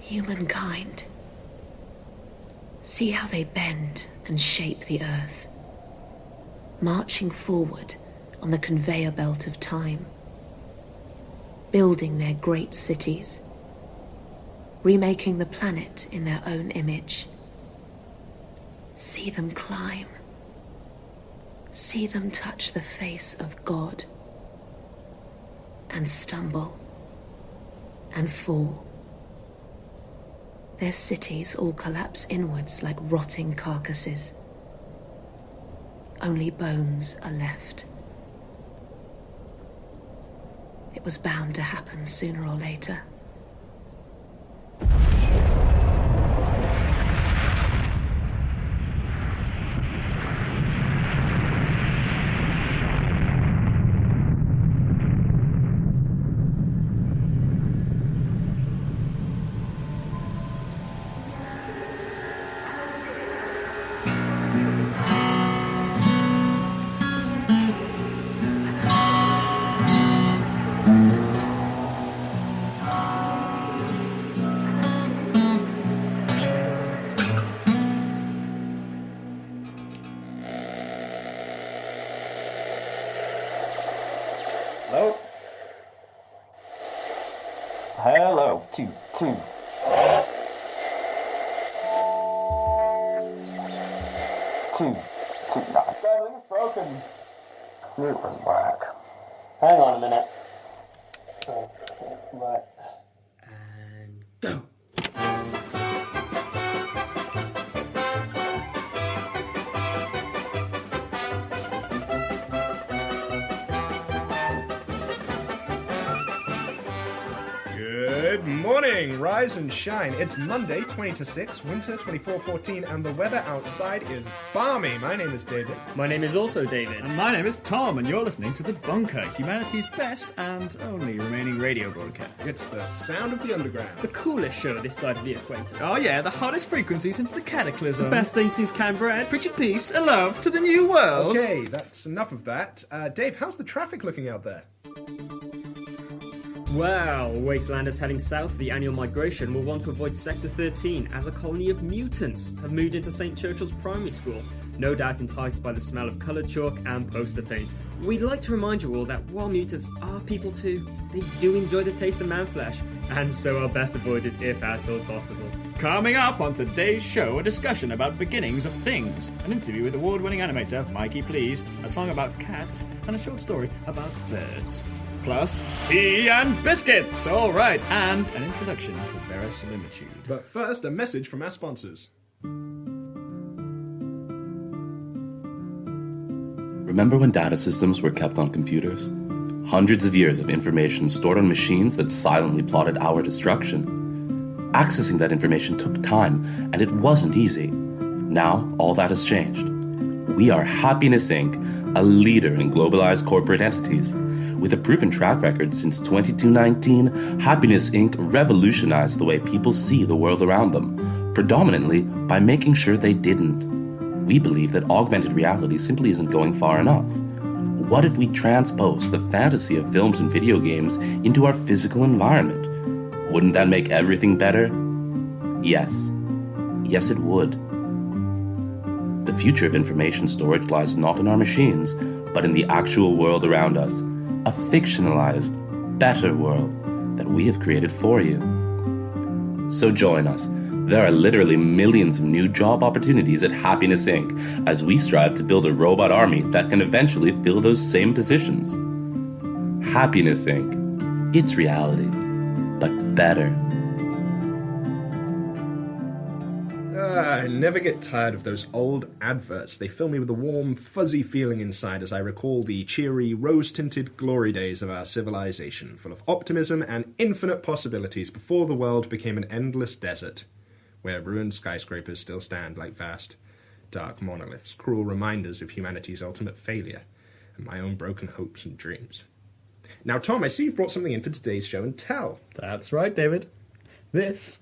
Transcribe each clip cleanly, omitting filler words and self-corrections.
Humankind. See how they bend and shape the earth, marching forward on the conveyor belt of time, building their great cities, remaking the planet in their own image. See them climb. See them touch the face of God, and stumble and fall. Their cities all collapse inwards like rotting carcasses. Only bones are left. It was bound to happen sooner or later. Hello? Hello, two. Two. Nah, everything's broken. It went back. Hang on a minute. Okay, right. And go. Good morning, rise and shine. It's Monday, 20 to 6, winter 24-14, and the weather outside is balmy. My name is David. My name is also David. And my name is Tom, and you're listening to The Bunker, humanity's best and only remaining radio broadcast. It's the sound of the underground. The coolest show this side of the equator. Oh yeah, the hottest frequency since the Cataclysm. The best thing since Canberra. Preaching peace and love to the new world. Okay, that's enough of that. Dave, how's the traffic looking out there? Well, Wastelanders heading south, the annual migration will want to avoid Sector 13 as a colony of mutants have moved into St. Churchill's Primary School, no doubt enticed by the smell of coloured chalk and poster paint. We'd like to remind you all that while mutants are people too, they do enjoy the taste of man-flesh, and so are best avoided if at all possible. Coming up on today's show, a discussion about beginnings of things, an interview with award-winning animator Mikey Please, a song about cats, and a short story about birds. Plus, tea and biscuits, all right, and an introduction to verisimilitude. But first, a message from our sponsors. Remember when data systems were kept on computers? Hundreds of years of information stored on machines that silently plotted our destruction. Accessing that information took time, and it wasn't easy. Now, all that has changed. We are Happiness Inc., a leader in globalized corporate entities. With a proven track record since 2219, Happiness Inc. revolutionized the way people see the world around them, predominantly by making sure they didn't. We believe that augmented reality simply isn't going far enough. What if we transpose the fantasy of films and video games into our physical environment? Wouldn't that make everything better? Yes. Yes, it would. The future of information storage lies not in our machines, but in the actual world around us. A fictionalized, better world that we have created for you. So join us. There are literally millions of new job opportunities at Happiness Inc. as we strive to build a robot army that can eventually fill those same positions. Happiness Inc. It's reality, but better. I never get tired of those old adverts. They fill me with a warm, fuzzy feeling inside as I recall the cheery, rose-tinted glory days of our civilization, full of optimism and infinite possibilities before the world became an endless desert, where ruined skyscrapers still stand like vast, dark monoliths, cruel reminders of humanity's ultimate failure, and my own broken hopes and dreams. Now, Tom, I see you've brought something in for today's show and tell. That's right, David. This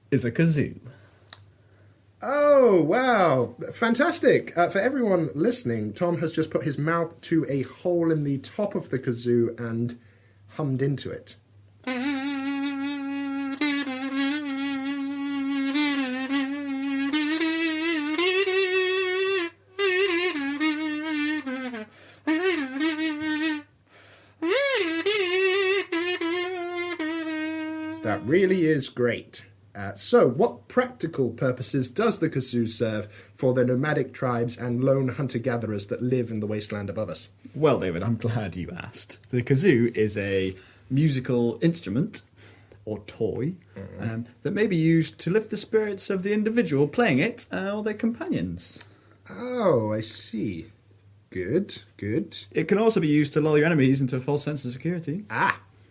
is a kazoo. Oh, wow. Fantastic. For everyone listening, Tom has just put his mouth to a hole in the top of the kazoo and hummed into it. That really is great. So, what practical purposes does the kazoo serve for the nomadic tribes and lone hunter-gatherers that live in the wasteland above us? Well, David, I'm glad you asked. The kazoo is a musical instrument, or toy, that may be used to lift the spirits of the individual playing it or their companions. Oh, I see. Good. It can also be used to lull your enemies into a false sense of security.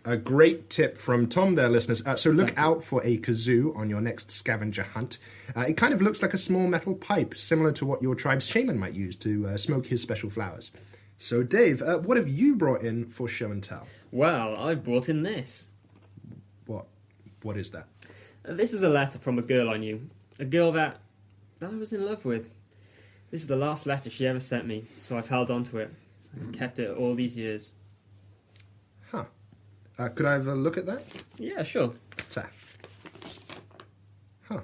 A great tip from Tom there, listeners. So look out for a kazoo on your next scavenger hunt. It kind of looks like a small metal pipe, similar to what your tribe's shaman might use to smoke his special flowers. So, Dave, what have you brought in for show and tell? Well, I've brought in this. What is that? This is a letter from a girl I knew. A girl that I was in love with. This is the last letter she ever sent me, so I've held on to it. I've kept it all these years. Huh. Could I have a look at that? Yeah, sure. Huh.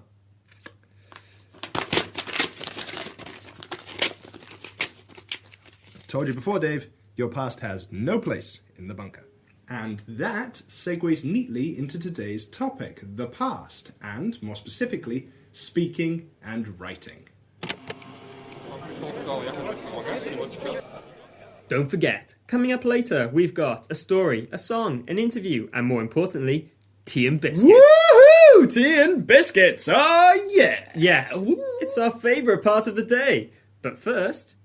Told you before, Dave, your past has no place in the bunker. And that segues neatly into today's topic, the past, and, more specifically, speaking and writing. Don't forget, coming up later, we've got a story, a song, an interview, and more importantly, tea and biscuits. Woohoo! Tea and biscuits! Oh, yeah! Yes, it's our favourite part of the day. But first...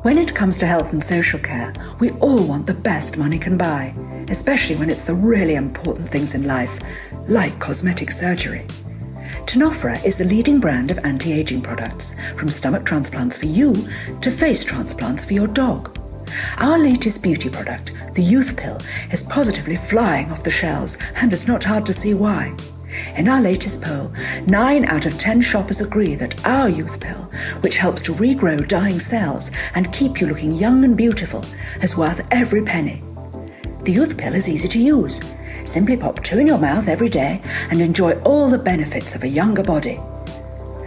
When it comes to health and social care, we all want the best money can buy, especially when it's the really important things in life, like cosmetic surgery. Tenofra is the leading brand of anti-aging products, from stomach transplants for you to face transplants for your dog. Our latest beauty product, the Youth Pill, is positively flying off the shelves, and it's not hard to see why. In our latest poll, 9 out of 10 shoppers agree that our Youth Pill, which helps to regrow dying cells and keep you looking young and beautiful, is worth every penny. The Youth Pill is easy to use. Simply pop 2 in your mouth every day and enjoy all the benefits of a younger body.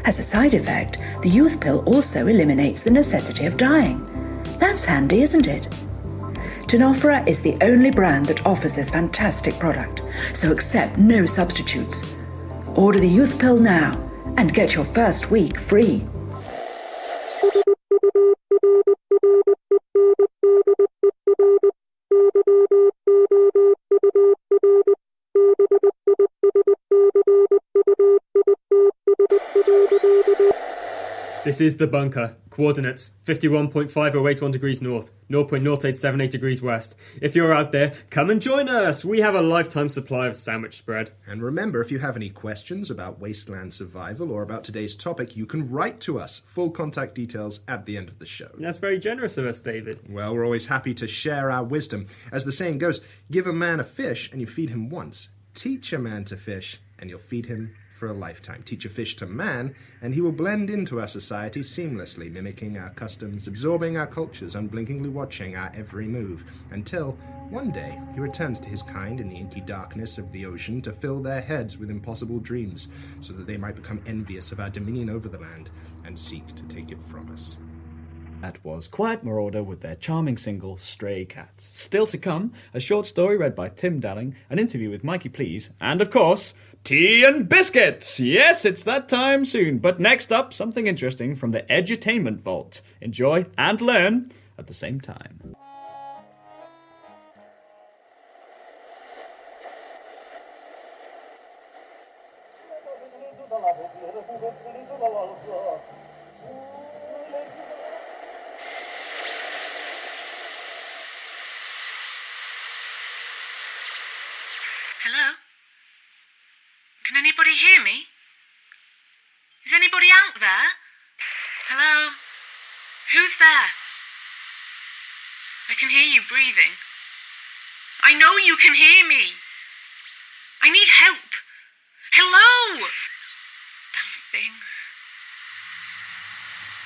As a side effect, the Youth Pill also eliminates the necessity of dying. That's handy, isn't it? Tenofra is the only brand that offers this fantastic product, so accept no substitutes. Order the Youth Pill now and get your first week free. This is the bunker. Coordinates 51.5081 degrees north, 0.0878 degrees west. If you're out there, come and join us. We have a lifetime supply of sandwich spread. And remember, if you have any questions about wasteland survival or about today's topic, you can write to us. Full contact details at the end of the show. That's very generous of us, David. Well, we're always happy to share our wisdom. As the saying goes, give a man a fish and you feed him once. Teach a man to fish and you'll feed him for a lifetime. Teach a fish to man, and he will blend into our society seamlessly, mimicking our customs, absorbing our cultures, unblinkingly watching our every move, until one day he returns to his kind in the inky darkness of the ocean to fill their heads with impossible dreams, so that they might become envious of our dominion over the land and seek to take it from us. That was Quiet Marauder with their charming single, Stray Cats. Still to come, a short story read by Tim Dalling, an interview with Mikey Please, and of course, tea and biscuits! Yes, it's that time soon. But next up, something interesting from the Edutainment Vault. Enjoy and learn at the same time. Hello? Can anybody hear me? Is anybody out there? Hello? Who's there? I can hear you breathing. I know you can hear me. I need help. Hello? Damn thing.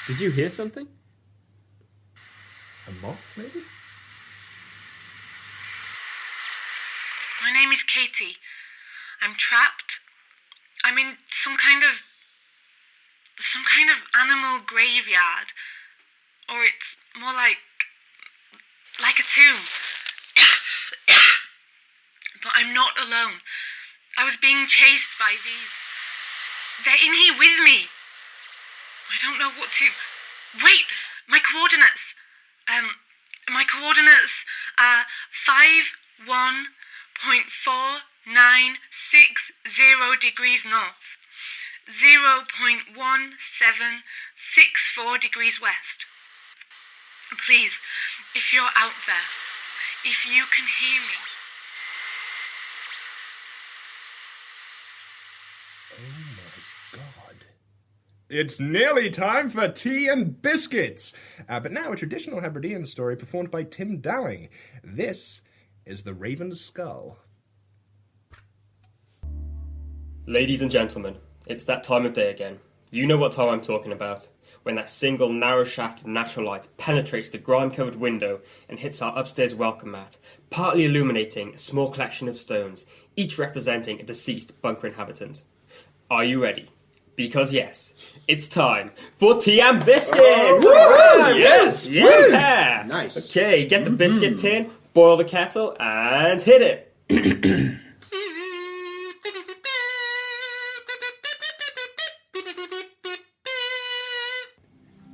Did you hear something? A moth, maybe? My name is Katie. I'm trapped. I'm in some kind of animal graveyard. Or it's more like a tomb. But I'm not alone. I was being chased by these. They're in here with me. I don't know what to... Wait, my coordinates. My coordinates are 51.4960 degrees north, 0.1764 degrees west. Please, if you're out there, if you can hear me... It's nearly time for tea and biscuits. But now a traditional Hebridean story performed by Tim Dowling. This is The Raven's Skull. Ladies and gentlemen, it's that time of day again. You know what time I'm talking about. When that single narrow shaft of natural light penetrates the grime-covered window and hits our upstairs welcome mat, partly illuminating a small collection of stones, each representing a deceased bunker inhabitant. Are you ready? Because yes, it's time for tea and biscuits! Oh, yes! Yeah! Nice. Okay, get the biscuit tin, boil the kettle, and hit it!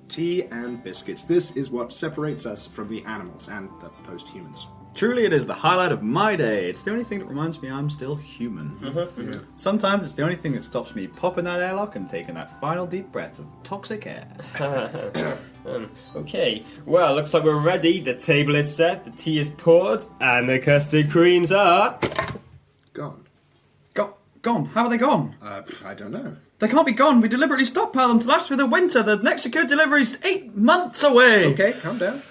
Tea and biscuits. This is what separates us from the animals and the post-humans. Truly, it is the highlight of my day. It's the only thing that reminds me I'm still human. Yeah. Sometimes it's the only thing that stops me popping that airlock and taking that final deep breath of toxic air. Okay, well, looks like we're ready. The table is set, the tea is poured, and the custard creams are... Gone. Gone? How are they gone? I don't know. They can't be gone. We deliberately stockpiled them to last through the winter. The next secure delivery's 8 months away. Okay, calm down.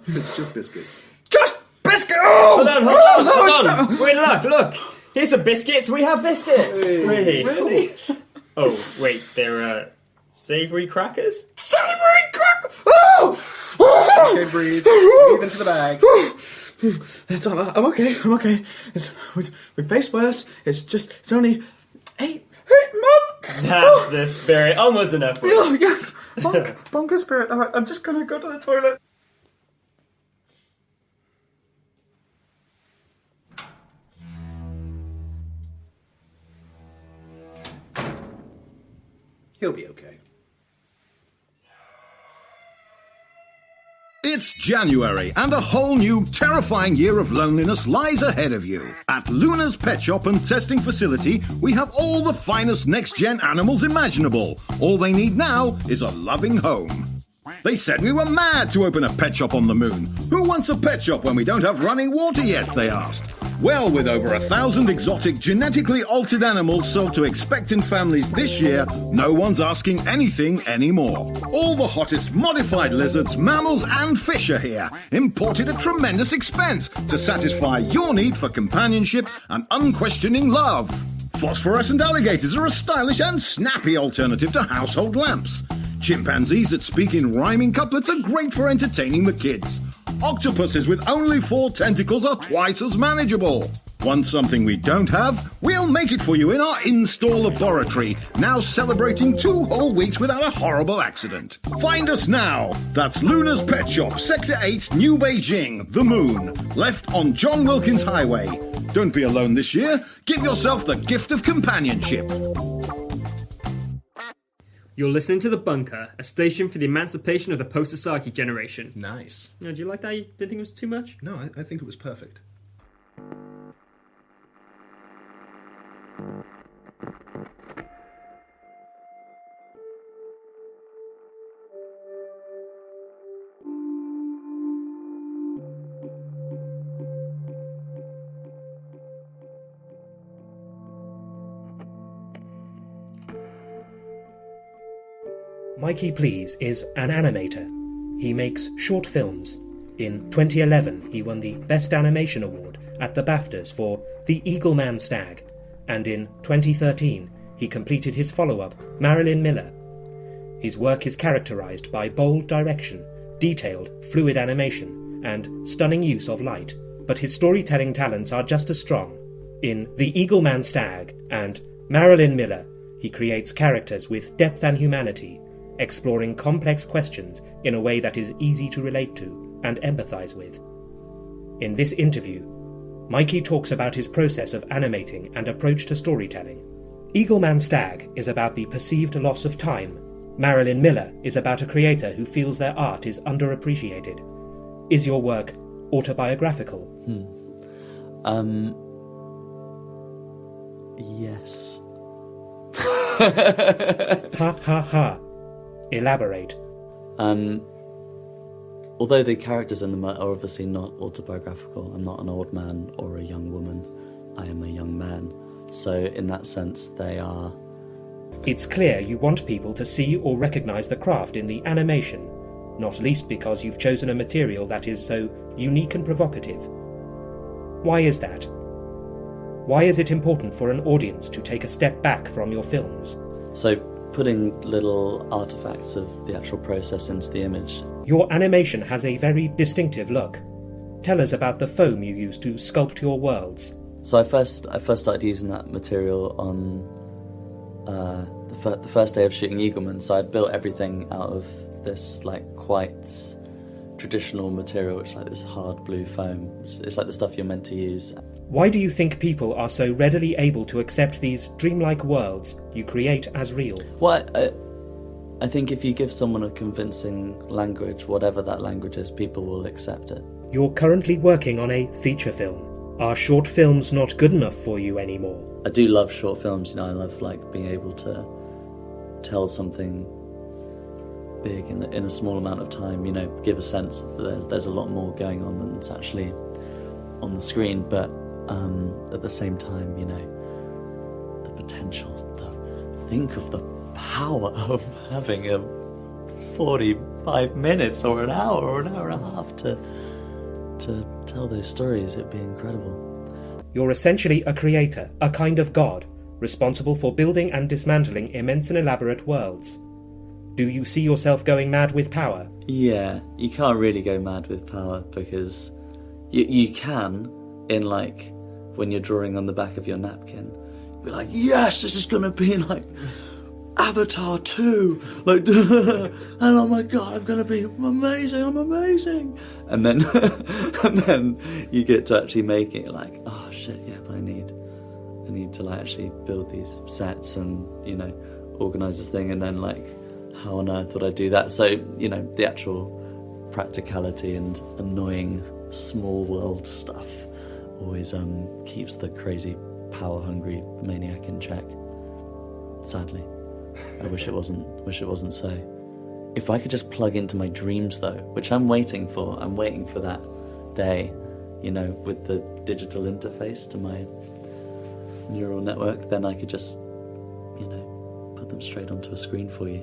It's just biscuits. Just biscuit! Oh! Hold on. Wait, look. Here's some biscuits. We have biscuits. Hey, Wait. really? Oh, wait, they're, savoury crackers? Savoury crackers! Oh! Okay, breathe into the bag. I'm okay. We faced worse. It's only 8 months. That's the spirit. Onwards and upwards. Oh, yes. Bonker spirit. All right, I'm just going to go to the toilet. He'll be okay. It's January, and a whole new, terrifying year of loneliness lies ahead of you. At Luna's Pet Shop and Testing Facility, we have all the finest next-gen animals imaginable. All they need now is a loving home. They said we were mad to open a pet shop on the moon. Who wants a pet shop when we don't have running water yet, they asked. Well, with over 1,000 exotic, genetically altered animals sold to expectant families this year, no one's asking anything anymore. All the hottest modified lizards, mammals and fish are here, imported at tremendous expense to satisfy your need for companionship and unquestioning love. Phosphorescent alligators are a stylish and snappy alternative to household lamps. Chimpanzees that speak in rhyming couplets are great for entertaining the kids. Octopuses with only 4 tentacles are twice as manageable. Want something we don't have? We'll make it for you in our in-store laboratory, now celebrating 2 whole weeks without a horrible accident. Find us now. That's Luna's Pet Shop, Sector 8, New Beijing, The Moon, left on John Wilkins Highway. Don't be alone this year. Give yourself the gift of companionship. You're listening to The Bunker, a station for the emancipation of the post-society generation. Nice. Do you like that? You didn't think it was too much? No, I think it was perfect. Mikey Please is an animator. He makes short films. In 2011, he won the Best Animation Award at the BAFTAs for The Eagle Man Stag, and in 2013, he completed his follow-up, Marilyn Miller. His work is characterized by bold direction, detailed, fluid animation, and stunning use of light, but his storytelling talents are just as strong. In The Eagle Man Stag and Marilyn Miller, he creates characters with depth and humanity, exploring complex questions in a way that is easy to relate to and empathize with. In this interview, Mikey talks about his process of animating and approach to storytelling. Eagleman Stag is about the perceived loss of time. Marilyn Miller is about a creator who feels their art is underappreciated. Is your work autobiographical? Yes. Ha ha ha. Elaborate. Although the characters in them are obviously not autobiographical, I'm not an old man or a young woman. I am a young man. So in that sense, they are... It's clear you want people to see or recognise the craft in the animation, not least because you've chosen a material that is so unique and provocative. Why is that? Why is it important for an audience to take a step back from your films? So putting little artefacts of the actual process into the image. Your animation has a very distinctive look. Tell us about the foam you use to sculpt your worlds. So I first started using that material on the first day of shooting Eagleman. So I'd built everything out of this like quite traditional material, which is like this hard blue foam. It's like the stuff you're meant to use. Why do you think people are so readily able to accept these dreamlike worlds you create as real? Well, I think if you give someone a convincing language, whatever that language is, people will accept it. You're currently working on a feature film. Are short films not good enough for you anymore? I do love short films, I love like being able to tell something big in a small amount of time, give a sense of there's a lot more going on than it's actually on the screen, but at the same time, the potential, think of the power of having a 45 minutes or an hour and a half to tell those stories. It'd be incredible. You're essentially a creator, a kind of god, responsible for building and dismantling immense and elaborate worlds. Do you see yourself going mad with power? Yeah, you can't really go mad with power because you can in like when you're drawing on the back of your napkin. Be like, yes, this is gonna be like Avatar 2, like, and oh my god, I'm gonna be amazing, I'm amazing. And then you get to actually make it like, oh shit, yeah, but I need to like actually build these sets and organise this thing, and then like, how on earth would I do that? So the actual practicality and annoying small world stuff always keeps the crazy power hungry maniac in check. Sadly. I wish it wasn't so. If I could just plug into my dreams though, which I'm waiting for that day, with the digital interface to my neural network, then I could just, put them straight onto a screen for you.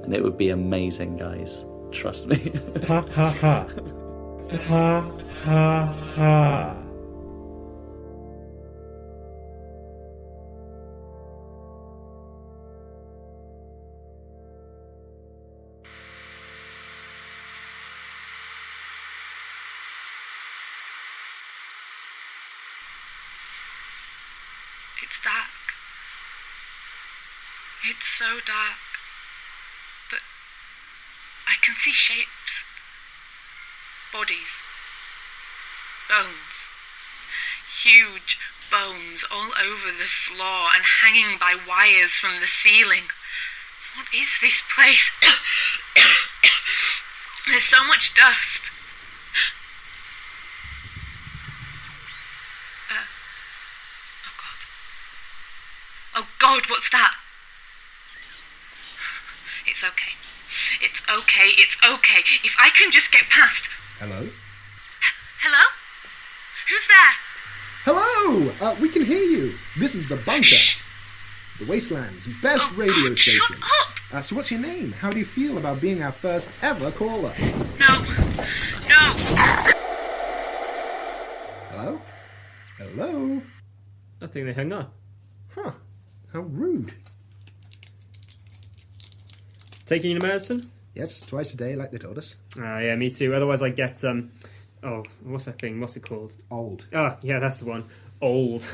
And it would be amazing, guys. Trust me. Ha ha ha. Ha ha ha. It's dark. It's so dark. But I can see shapes. Bodies. Bones. Huge bones all over the floor and hanging by wires from the ceiling. What is this place? There's so much dust. Oh God, what's that? It's okay. It's okay, it's okay. If I can just get past... Hello? Hello? Who's there? Hello! We can hear you. This is The Bunker. The Wasteland's best radio station. Shut up! So what's your name? How do you feel about being our first ever caller? No. Hello? Hello? I think they hung up. Huh. How rude. Taking your medicine? Yes, twice a day, like they told us. Yeah, me too. Otherwise I get, what's that thing? What's it called? Old. Oh, yeah, that's the one. Old.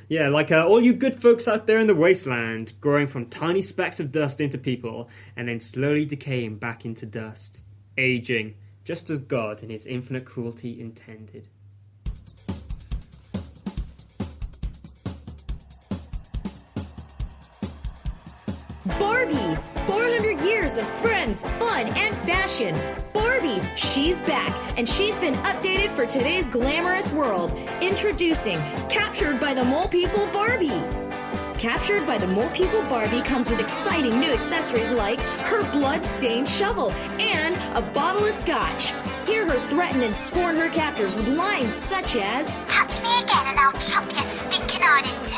Yeah, like all you good folks out there in the wasteland, growing from tiny specks of dust into people, and then slowly decaying back into dust. Aging, just as God in his infinite cruelty intended. universe of friends, fun, and fashion. Barbie, she's back, and she's been updated for today's glamorous world. Introducing Captured by the Mole People Barbie. Captured by the Mole People Barbie comes with exciting new accessories like her blood-stained shovel and a bottle of scotch. Hear her threaten and scorn her captors with lines such as, "Touch me again and I'll chop your stinking hide in two."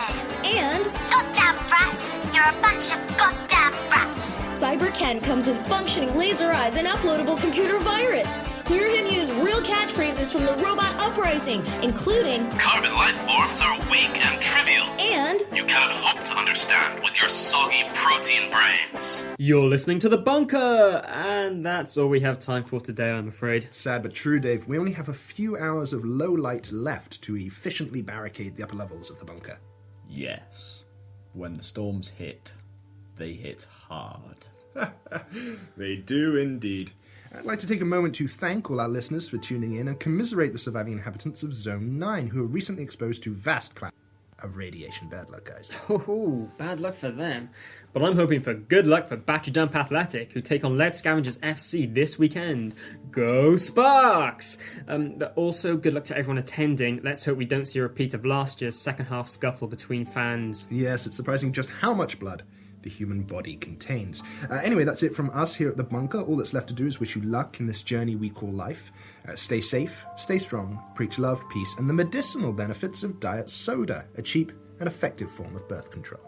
And, "Goddamn rats! You're a bunch of goddamn rats!" Cyber Ken comes with functioning laser eyes and uploadable computer virus. Hear him use real catchphrases from the robot uprising, including, "Carbon life forms are weak and trivial. And you cannot hope to understand with your soggy protein brains." You're listening to The Bunker! And that's all we have time for today, I'm afraid. Sad but true, Dave. We only have a few hours of low light left to efficiently barricade the upper levels of the bunker. Yes. When the storms hit, they hit hard. They do indeed. I'd like to take a moment to thank all our listeners for tuning in and commiserate the surviving inhabitants of Zone 9 who were recently exposed to vast clouds of radiation. Bad luck, guys. Oh, bad luck for them. But I'm hoping for good luck for Battery Dump Athletic, who take on Lead Scavengers FC this weekend. Go Sparks! Also, good luck to everyone attending. Let's hope we don't see a repeat of last year's second half scuffle between fans. Yes, it's surprising just how much blood the human body contains. Anyway, that's it from us here at the bunker. All that's left to do is wish you luck in this journey we call life. Stay safe, stay strong, preach love, peace, and the medicinal benefits of diet soda, a cheap and effective form of birth control.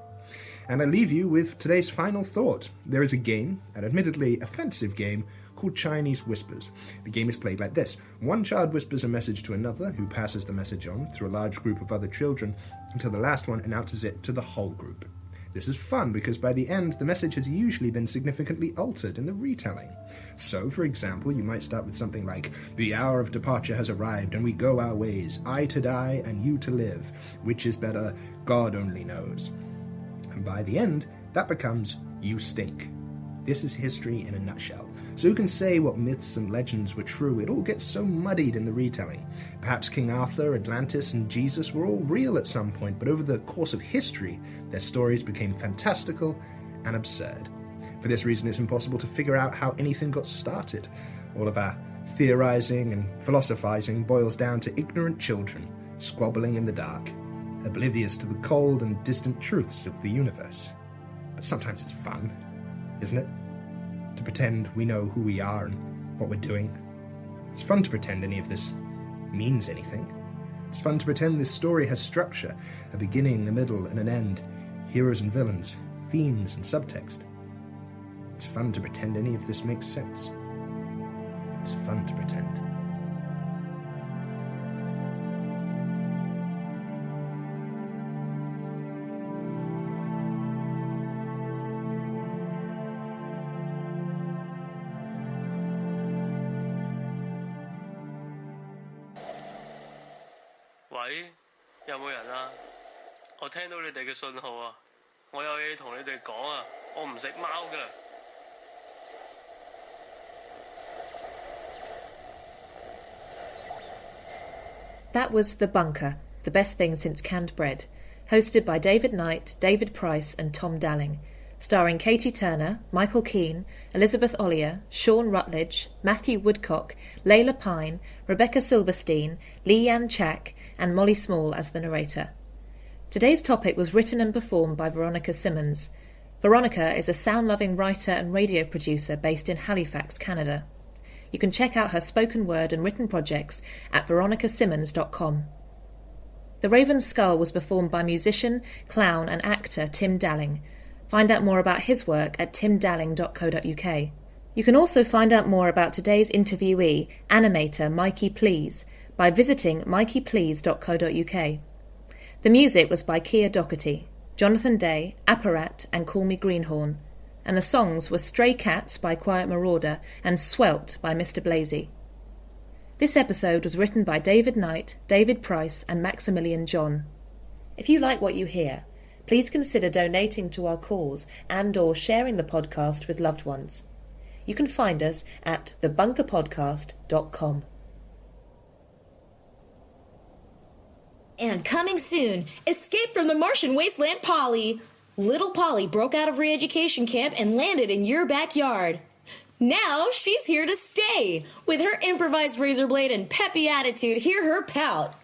And I leave you with today's final thought. There is a game, an admittedly offensive game, called Chinese Whispers. The game is played like this. One child whispers a message to another, who passes the message on through a large group of other children, until the last one announces it to the whole group. This is fun because by the end, the message has usually been significantly altered in the retelling. So, for example, you might start with something like, "The hour of departure has arrived and we go our ways, I to die and you to live. Which is better, God only knows." And by the end, that becomes, "You stink." This is history in a nutshell. So who can say what myths and legends were true? It all gets so muddied in the retelling. Perhaps King Arthur, Atlantis, and Jesus were all real at some point, but over the course of history, their stories became fantastical and absurd. For this reason, it's impossible to figure out how anything got started. All of our theorizing and philosophizing boils down to ignorant children squabbling in the dark, oblivious to the cold and distant truths of the universe. But sometimes it's fun, isn't it? To pretend we know who we are and what we're doing. It's fun to pretend any of this means anything. It's fun to pretend this story has structure, a beginning, a middle, and an end, heroes and villains, themes and subtext. It's fun to pretend any of this makes sense. It's fun to pretend. That was The Bunker, the best thing since canned bread, hosted by David Knight, David Price and Tom Dalling, starring Katie Turner, Michael Keane, Elizabeth Ollier, Sean Rutledge, Matthew Woodcock, Layla Pine, Rebecca Silverstein, Leanne Chack and Molly Small as the narrator. Today's topic was written and performed by Veronica Simmons. Veronica is a sound-loving writer and radio producer based in Halifax, Canada. You can check out her spoken word and written projects at veronicasimmons.com. The Raven's Skull was performed by musician, clown and actor Tim Dalling. Find out more about his work at timdalling.co.uk. You can also find out more about today's interviewee, animator Mikey Please, by visiting mikeyplease.co.uk. The music was by Kia Doherty, Jonathan Day, Apparat and Call Me Greenhorn, and the songs were Stray Cats by Quiet Marauder and Swelt by Mr. Blazy. This episode was written by David Knight, David Price and Maximilian John. If you like what you hear, please consider donating to our cause and or sharing the podcast with loved ones. You can find us at thebunkerpodcast.com. And coming soon, Escape from the Martian Wasteland Polly. Little Polly broke out of re-education camp and landed in your backyard. Now she's here to stay. With her improvised razor blade and peppy attitude, hear her pout.